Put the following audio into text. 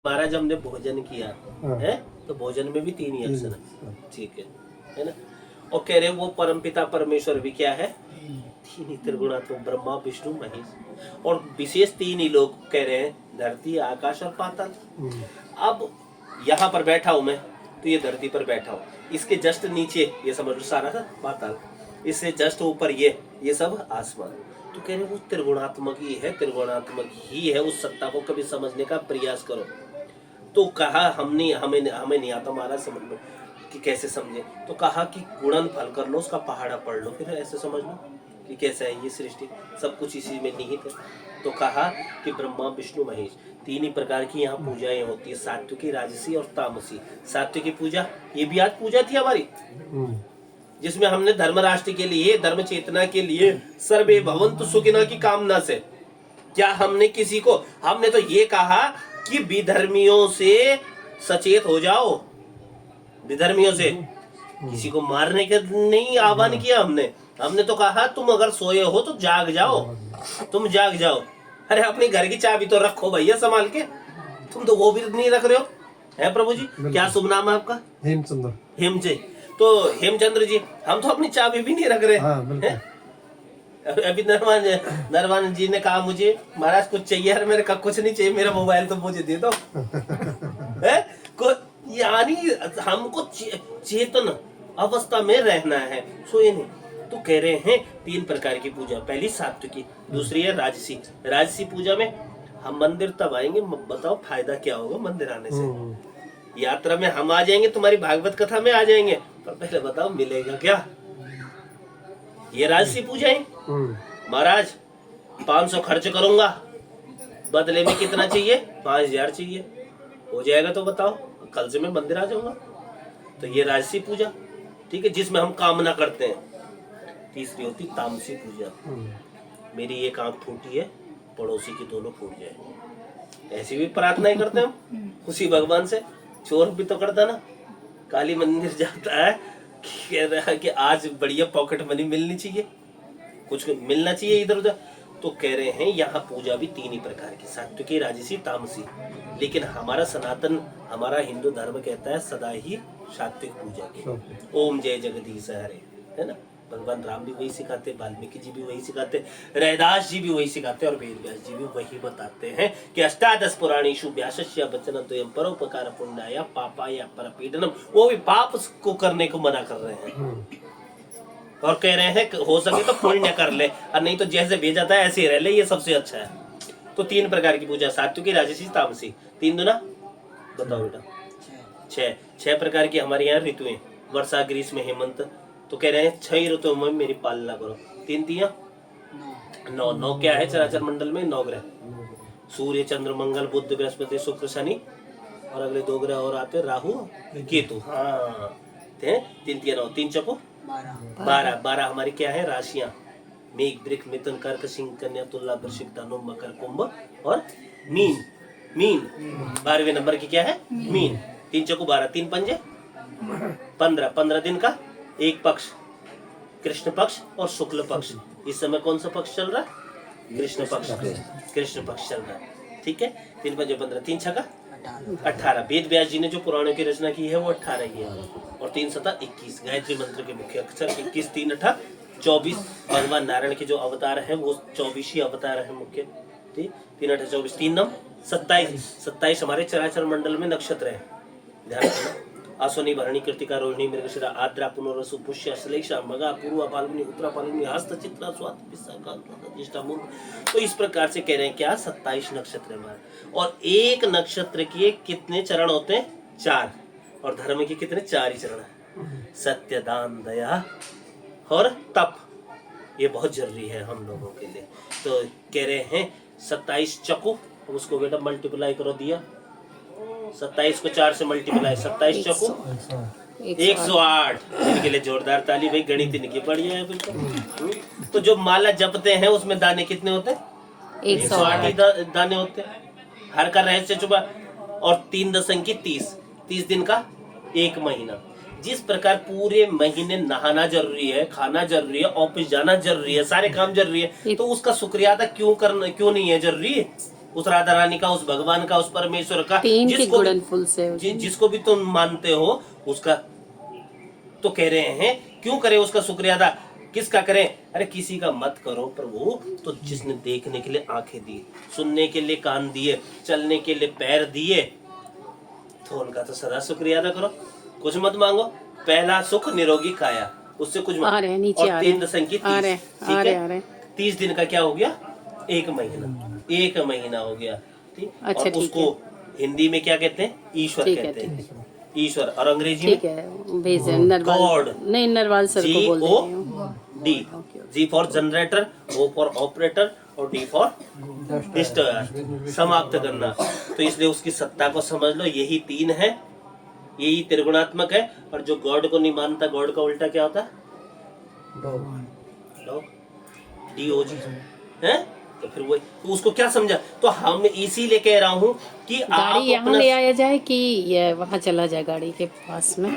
महाराज हमने भोजन किया है तो भोजन में भी 3 ही अक्षर है, ठीक है ना। और कह रहे वो परमपिता परमेश्वर भी क्या है, 3 ही त्रिगुणात्मक ब्रह्मा विष्णु महेश। और विशेष 3 ही लोग कह रहे हैं, धरती आकाश और पाताल। अब यहाँ पर बैठा हूं मैं, तो ये धरती पर बैठा हूँ, इसके जस्ट नीचे ये समझ लो सारा था पाताल, इससे जस्ट ऊपर ये सब आसमान। तो कह रहे वो त्रिगुणात्मक ही है, त्रिगुणात्मक ही है, उस सत्ता को कभी समझने का प्रयास करो। तो कहा हमें नहीं आता महाराज समझ में कि कैसे समझे। तो कहा कि गुणन फल कर लो, उसका पहाड़ा पढ़ लो, फिर ऐसे समझ लो कि कैसा है ये सृष्टि, सब कुछ इसी में निहित है। तो कहा कि ब्रह्मा विष्णु महेश 3 ही प्रकार की यहाँ पूजाएं होती है, सात्विकी राजसी और तामसी। सात्विकी पूजा ये भी आज पूजा थी हमारी, जिसमें हमने धर्म राष्ट्र के लिए, धर्म चेतना के लिए, सर्वे भवन्तु सुखिनः की कामना से क्या हमने किसी को, हमने तो ये कहा कि विधर्मियों से सचेत हो जाओ, विधर्मियों से किसी को मारने का नहीं आह्वान किया हमने तो कहा तुम अगर सोए हो तो जाग जाओ, तुम जाग जाओ। अरे अपने घर की चाबी तो रखो भैया संभाल के, तुम तो वो भी नहीं रख रहे हो, है प्रभु जी। क्या शुभ नाम है आपका? हेमचंद्र। हेमचंद्र, तो हेमचंद्र जी हम तो अपनी चाबी भी नहीं रख रहे। अभी नरवान जी ने कहा मुझे महाराज कुछ चाहिए, यार मेरे का कुछ नहीं चाहिए, मेरा मोबाइल तो मुझे दे दो। यानी हमको चेतन अवस्था में रहना है, सोए नहीं। तो कह रहे हैं 3 प्रकार की पूजा, पहली सात्विकी, दूसरी है राजसी। राजसी पूजा में हम मंदिर तब आएंगे, बताओ फायदा क्या होगा मंदिर आने से। यात्रा में हम आ जाएंगे, तुम्हारी भागवत कथा में आ जाएंगे, पर पहले बताओ मिलेगा क्या? ये राजसी पूजा है। महाराज 500 खर्च करूंगा, बदले में कितना चाहिए? 5000 चाहिए, हो जाएगा तो बताओ, कल से मैं मंदिर आ जाऊंगा। तो ये राजसी पूजा, ठीक है, जिसमें हम कामना करते हैं। तीसरी होती तामसी पूजा, मेरी एक आंख फूटी है, पड़ोसी की दोनों फूट जाए, ऐसी भी प्रार्थना करते हैं हम उसी भगवान से। चोर भी तो करता ना, काली मंदिर जाता है, कह रहा है कि आज बढ़िया पॉकेट मनी मिलनी चाहिए, कुछ मिलना चाहिए इधर उधर। तो कह रहे हैं यहाँ पूजा भी 3 ही प्रकार की, सात्विकी राजसी तामसी। लेकिन हमारा सनातन, हमारा हिंदू धर्म कहता है सदा ही सात्विक पूजा की। ओम जय जगदीश हरे, है ना। भगवान राम भी वही सिखाते, वाल्मीकि जी भी वही सिखाते, रैदास जी भी वही सिखाते, और वेद व्यास जी भी वही बताते हैं कि 18 पुराणेषु व्यासस्य वचनं द्वयं परोपकार पुण्याय पापाय परपीडनम। वो भी पाप को करने को मना कर रहे हैं और कह रहे हैं हो सके तो पुण्य कर ले, और नहीं तो जैसे भेजा था ऐसे ही रह ले, ये सबसे अच्छा है। तो 3 प्रकार की पूजा, सात्विकी राजसी तामसी। 3 दूना बताओ बेटा 6 प्रकार की हमारे यहाँ ऋतुएं, वर्षा ग्रीष्म हेमंत। तो कह रहे हैं 6 ऋतुओं में मेरी पालना करो। 3 तिया 9 क्या है चराचर मंडल में? 9 ग्रह, सूर्य चंद्र मंगल बुध बृहस्पति शुक्र शनि, और अगले 2 ग्रह और आते राहु केतु। हाँ 3 तिया 9, 3 चको 12 हमारी क्या है राशियां? मेघ वृक्ष मिथुन कर्क सिंह कन्या तुला वृश्चिक धनु मकर कुंभ और मीन। 12वें नंबर की क्या है? मीन। 3 चको 12, 3 पंजे 15 दिन का एक पक्ष, कृष्ण पक्ष और शुक्ल पक्ष। इस समय कौन सा पक्ष चल रहा है? कृष्ण पक्ष, कृष्ण पक्ष चल रहा है, ठीक है। 3 पंजे 15, 3 छक्का 18। वेद व्यास जी ने जो पुराणों की रचना की है वो 18 ही है, और 3 सता 21। गायत्री मंत्र के मुख्य अक्षर 21, 3 8 24। भगवान नारायण के जो अवतार है वो 24 ही अवतार है मुख्य, ठीक। 3 8 24, 3 9 27 हमारे चराचर मंडल में नक्षत्र है, ध्यान रखना। अश्विनी भरणी कृतिका रोहिणी मृगशिरा आद्रा पुनर्वसु पुष्य श्लेषा मगा पूर्वा फाल्गुनी उत्तरा फाल्गुनी हस्त चित्रा स्वाति विशाखा ज्येष्ठा मूल। तो इस प्रकार से कह रहे हैं क्या 27 नक्षत्र हमारे, और एक नक्षत्र के कितने चरण होते हैं? 4। और धर्म के कितने? 4 ही चरण है, सत्य दान दया और तप। ये बहुत जरूरी है हम लोगों के लिए। तो कह रहे हैं 27 चको, उसको बेटा मल्टीप्लाई करो दिया, 27 को 4 से मल्टीप्लाई, 27 चको 108। इनके लिए जोरदार ताली भाई, गणित इनकी बढ़िया है बिल्कुल। तो जो माला जपते हैं उसमें दाने कितने होते हैं? 108 ही दाने होते हैं। हर का रहस्य छुपा, और 3 दशंग की 30 दिन का 1 महीना। जिस प्रकार पूरे महीने नहाना जरूरी है, खाना जरूरी है, ऑफिस जाना जरूरी है, सारे काम जरूरी है, तो उसका शुक्रिया अदा क्यों नहीं है जरूरी है? उस राधा रानी का, उस भगवान का, उस परमेश्वर का, तीन की जिसको गुणन फुल से जिसको भी तुम मानते हो उसका। तो कह रहे हैं क्यों करें उसका शुक्रिया अदा, किसका करें? अरे किसी का मत करो प्रभु, तो जिसने देखने के लिए आंखें दी, सुनने के लिए कान दिए, चलने के लिए पैर दिए, तो उनका तो सदा शुक्रिया अदा करो। कुछ मत मांगो। पहला सुख निरोगी काया, उससे कुछ आ रहे हैं, नीचे और आ रहे 3 दशम की 30, आ रहे ठीक आ है? रहे 30 दिन का क्या हो गया? 1 महीना, 1 महीना हो गया, ठीक। अच्छा, और ठीक उसको हिंदी में क्या कहते हैं? ईश्वर ठीक है, कहते ठीक हैं, ईश्वर। और अंग्रेजी ठीक में है, भेज रहे नरवाल, गॉड, नहीं नरवाल सर को बोल दे रही हूँ। G-O-D, G for generator, O for operator और D फॉर डिस्ट्रॉयर, समाप्त करना। तो इसलिए उसकी सत्ता को समझ लो, यही 3 है, यही त्रिगुणात्मक है। और जो गॉड को नहीं मानता, गॉड का उल्टा क्या होता है? DOG है। तो फिर वो, तो उसको क्या समझा? तो हम इसीलिए कह रहा हूँ कि आप गाड़ी यहाँ अपना ले आया जाए कि ये वहाँ चला जाए गाड़ी के पास में।